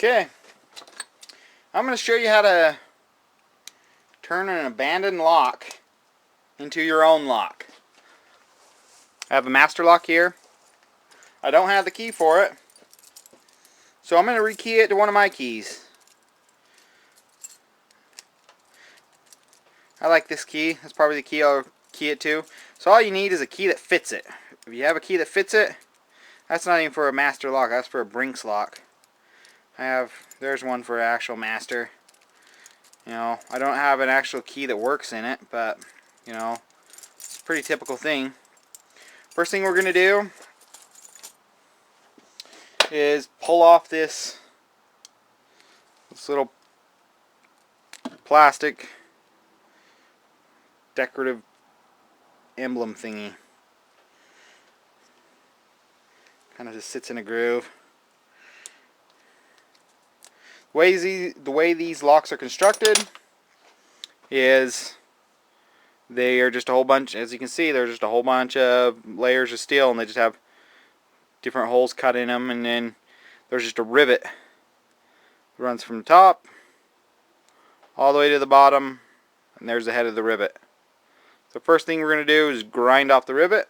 Okay, I'm going to show you how to turn an abandoned lock into your own lock. I have a master lock here. I don't have the key for it, so I'm going to rekey it to one of my keys. I like this key. That's probably the key I'll key it to. So all you need is a key that fits it. If you have a key that fits it, that's not even for a master lock, that's for a Brinks lock. There's one for an actual master. You know, I don't have an actual key that works in it, but, you know, it's a pretty typical thing. First thing we're going to do is pull off this little plastic decorative emblem thingy. Kind of just sits in a groove. The way these locks are constructed is they are just a whole bunch, as you can see, they're just a whole bunch of layers of steel, and they just have different holes cut in them, and then there's just a rivet that runs from the top all the way to the bottom, and there's the head of the rivet. So first thing we're going to do is grind off the rivet.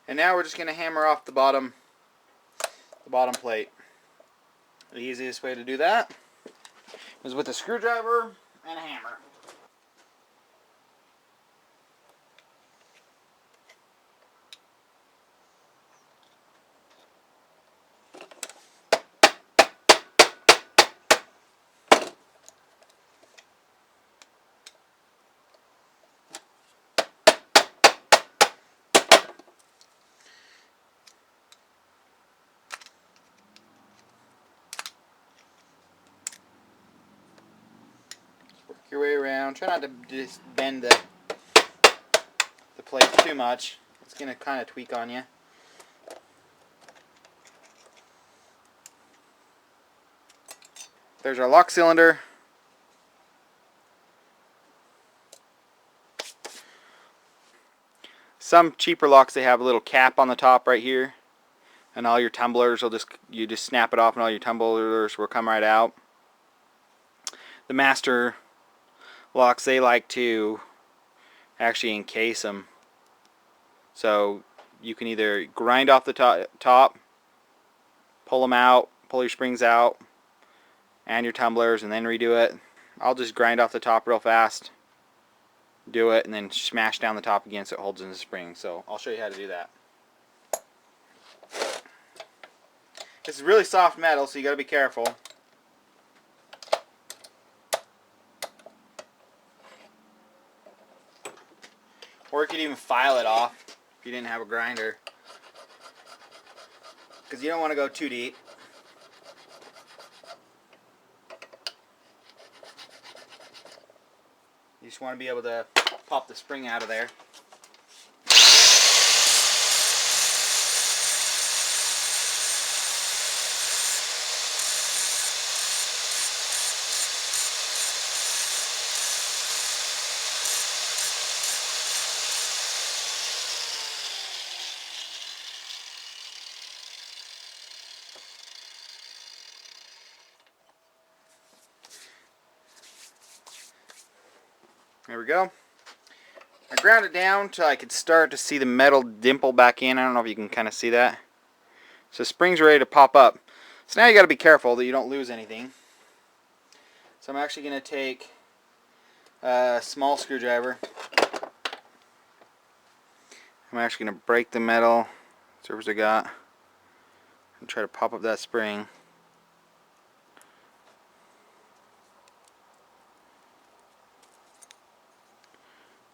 And now we're just going to hammer off the bottom plate. The easiest way to do that is with a screwdriver and a hammer. Work your way around. Try not to just bend the plate too much. It's going to kind of tweak on you. There's our lock cylinder. Some cheaper locks, they have a little cap on the top right here, and all your tumblers will you just snap it off and all your tumblers will come right out. The master locks, they like to actually encase them, so you can either grind off the top, pull them out, pull your springs out and your tumblers, and then redo it. I'll just grind off the top real fast, do it, and then smash down the top again so it holds in the spring. So I'll show you how to do that. This is really soft metal, so you got to be careful. Or you could even file it off if you didn't have a grinder, because you don't want to go too deep. You just want to be able to pop the spring out of there. There we go. I ground it down until I could start to see the metal dimple back in. I don't know if you can kind of see that. So the spring's ready to pop up. So now you got to be careful that you don't lose anything. So I'm actually going to take a small screwdriver. I'm actually going to break the metal surface I got. and try to pop up that spring.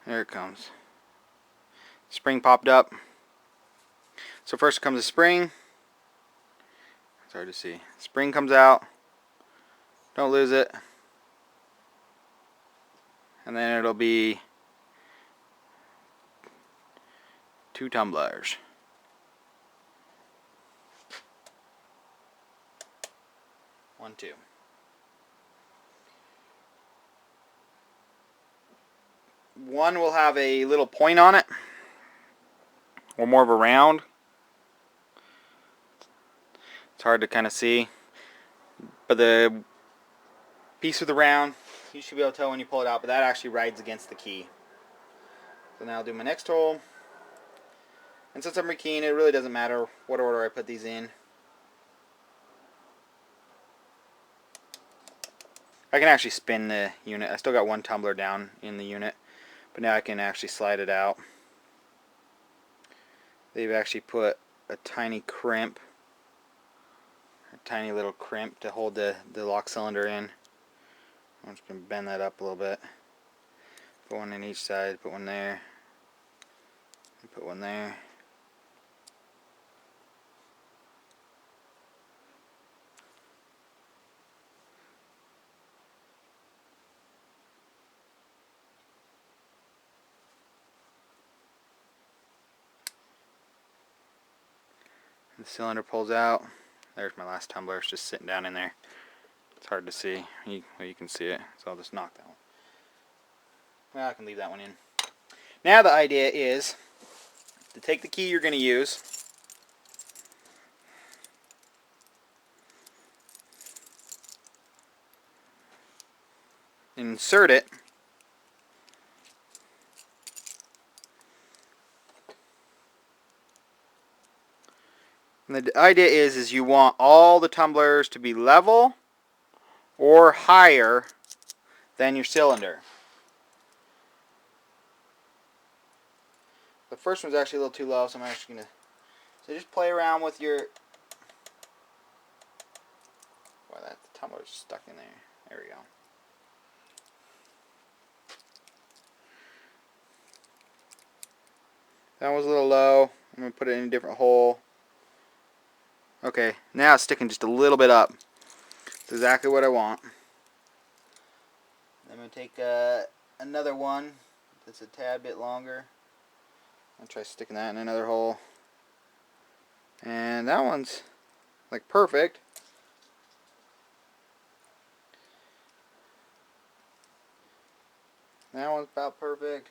There it comes. Spring popped up. So first comes the spring. It's hard to see. Spring comes out. Don't lose it. And then it'll be 2 tumblers. 1, 2. One will have a little point on it, or more of a round. It's hard to kind of see, but the piece with the round, you should be able to tell when you pull it out, but that actually rides against the key. So now I'll do my next hole. And since I'm rekeying, it really doesn't matter what order I put these in. I can actually spin the unit. I still got 1 tumbler down in the unit, but now I can actually slide it out. They've actually put a tiny crimp, a tiny little crimp to hold the lock cylinder in. I'm just going to bend that up a little bit. Put one in each side, put one there, and put one there. The cylinder pulls out. There's my last tumbler. It's just sitting down in there. It's hard to see. You can see it, so I'll just knock that one. Well, I can leave that one in. Now the idea is to take the key you're going to use, insert it, and the idea is you want all the tumblers to be level or higher than your cylinder. The first one's actually a little too low, so I'm actually going to... So just play around with your... Wow, that tumbler's stuck in there. There we go. That was a little low. I'm going to put it in a different hole. Okay, now it's sticking just a little bit up. That's exactly what I want. I'm going to take another one that's a tad bit longer. I'll try sticking that in another hole. And that one's like perfect. That one's about perfect.